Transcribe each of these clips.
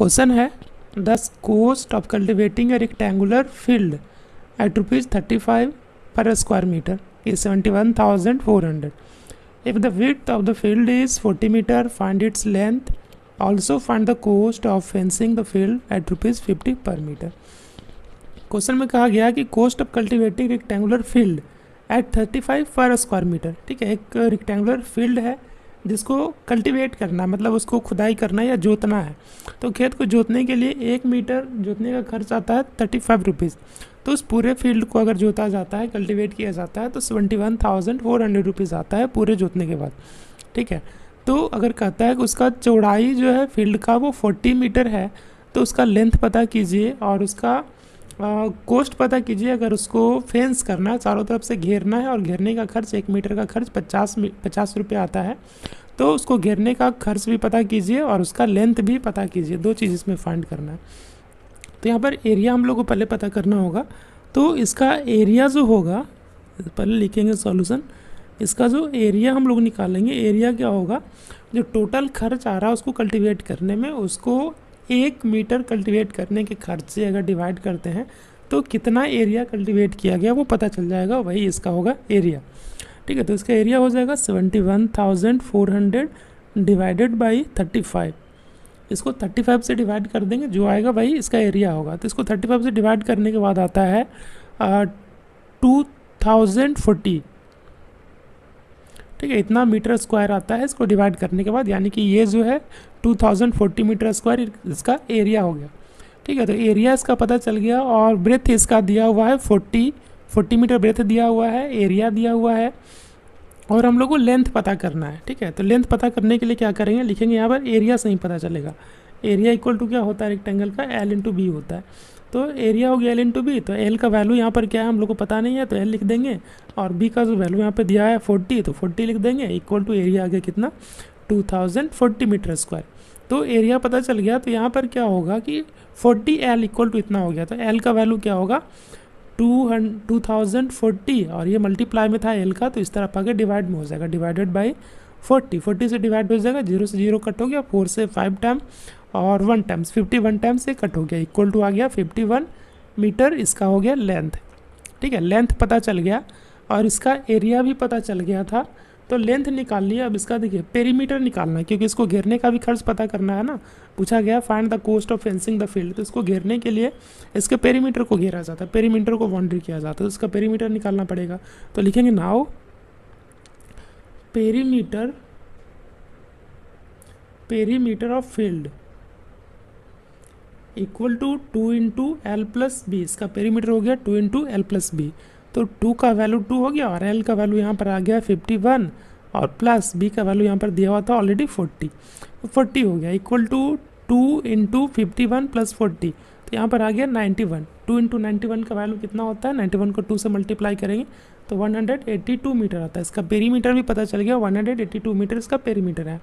Question है the cost of cultivating A rectangular field at ₹35 per square meter is 71,400. If the width of the field is 40 meter, find its length. Also find the cost of fencing the field at ₹50 per meter. Question में कहा गया कि cost of cultivating rectangular field at 35 पर square metre. ठीक है, एक rectangular field है जिसको कल्टीवेट करना है, मतलब उसको खुदाई करना है या जोतना है। तो खेत को जोतने के लिए 1 मीटर जोतने का खर्च आता है ₹35। तो उस पूरे फील्ड को अगर जोता जाता है, कल्टीवेट किया जाता है, तो ₹71,400 आता है पूरे जोतने के बाद। ठीक है, तो अगर कहता है कि उसका चौड़ाई जो है फील्ड का वो 40 मीटर है, तो उसका लेंथ पता कीजिए और उसका कॉस्ट पता कीजिए। अगर उसको फेंस करना है, चारों तरफ से घेरना है और घेरने का खर्च 1 मीटर का खर्च 50 रुपये आता है, तो उसको घेरने का खर्च भी पता कीजिए और उसका लेंथ भी पता कीजिए। 2 चीज़ इसमें फाइंड करना है। तो यहाँ पर एरिया हम लोग को पहले पता करना होगा। तो इसका एरिया जो होगा, पहले लिखेंगे सॉल्यूशन। इसका जो एरिया हम लोग निकालेंगे, एरिया क्या होगा, जो टोटल खर्च आ रहा है उसको कल्टीवेट करने में, उसको 1 मीटर कल्टीवेट करने के खर्च से अगर डिवाइड करते हैं तो कितना एरिया कल्टीवेट किया गया वो पता चल जाएगा, वही इसका होगा एरिया। ठीक है, तो इसका एरिया हो जाएगा 71,400 डिवाइडेड बाई 35। इसको 35 से डिवाइड कर देंगे, जो आएगा वही इसका एरिया होगा। तो इसको 35 से डिवाइड करने के बाद आता है 2040। ठीक है, इतना मीटर स्क्वायर आता है इसको डिवाइड करने के बाद, यानी कि ये जो है 2040 मीटर स्क्वायर इसका एरिया हो गया। ठीक है, तो एरिया इसका पता चल गया और ब्रेथ इसका दिया हुआ है 40 मीटर ब्रेथ दिया हुआ है, एरिया दिया हुआ है और हम लोग को लेंथ पता करना है। ठीक है, तो लेंथ पता करने के लिए क्या करेंगे, लिखेंगे यहाँ पर एरिया से ही पता चलेगा। एरिया इक्वल टू क्या होता है रेक्टेंगल का, L/B होता है। तो एरिया हो गया L/B, तो L का वैल्यू यहाँ पर क्या है हम लोग को पता नहीं है, तो L लिख देंगे और B का जो वैल्यू यहाँ पे दिया है 40, तो 40 लिख देंगे। इक्वल टू एरिया आ गया कितना, 2040 मीटर स्क्वायर। तो एरिया पता चल गया। तो यहाँ पर क्या होगा कि 40L इक्वल टू इतना हो गया, तो L का वैल्यू क्या होगा 2040 और ये मल्टीप्लाई में था L का, तो इस तरफ आगे डिवाइड में हो जाएगा, डिवाइडेड बाई 40 से डिवाइड हो जाएगा, 0 से 0 कट हो गया, 4 से 5 टाइम और 1 टाइम्स 51 टाइम्स से कट हो गया, इक्वल टू आ गया 51 मीटर। इसका हो गया लेंथ। ठीक है, लेंथ पता चल गया और इसका एरिया भी पता चल गया था। तो लेंथ निकाल लिया। अब इसका देखिए पेरीमीटर निकालना है, क्योंकि इसको घेरने का भी खर्च पता करना है ना। पूछा गया find the cost of fencing the field, तो इसको घेरने के लिए इसके पेरीमीटर को घेरा जाता है, पेरीमीटर को बाउंड्री किया जाता है, तो इसका पेरीमीटर निकालना पड़ेगा। तो लिखेंगे now perimeter of field equal to 2 × L+B। इसका पेरीमीटर हो गया 2 × L+B। तो 2 का वैल्यू 2 हो गया और L का वैल्यू यहाँ पर आ गया 51 और प्लस B का वैल्यू यहाँ पर दिया हुआ था ऑलरेडी 40, तो 40 हो गया, इक्वल टू 2 × 51 + 40, तो यहाँ पर आ गया 91। 2 × 91 का वैल्यू कितना होता है, 91 को 2 से मल्टीप्लाई करेंगे तो 182 मीटर आता है। इसका पेरीमीटर भी पता चल गया, 182 मीटर इसका पेरीमीटर है।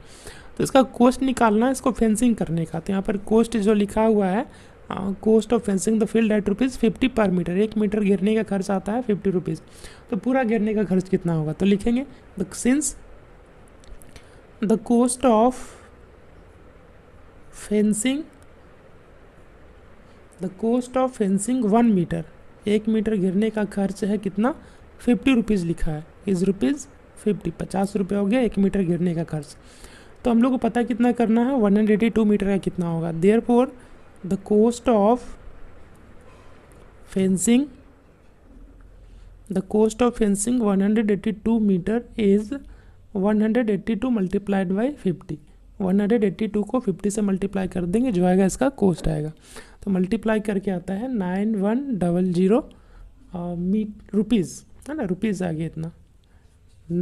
तो इसका कॉस्ट निकालना है इसको फेंसिंग करने का। तो यहाँ पर कॉस्ट जो लिखा हुआ है, cost of fencing the field at ₹50 पर मीटर। 1 मीटर घेरने का खर्च आता है ₹50। तो पूरा घेरने का खर्च कितना होगा, तो लिखेंगे since the cost of fencing 1 metre, 1 metre घेरने का खर्च है कितना, ₹50 लिखा है, इज ₹50, 50 रुपये हो गया 1 मीटर घेरने का खर्च। तो हम लोग को पता कितना करना है, 182 मीटर का कितना होगा। Therefore the cost of fencing 182 metre is 182 multiplied by 50। 182 को 50 से मल्टीप्लाई कर देंगे, जो आएगा इसका कॉस्ट आएगा। तो मल्टीप्लाई करके आता है 9100 रुपीज़, है ना, रुपीज़ आ गया इतना।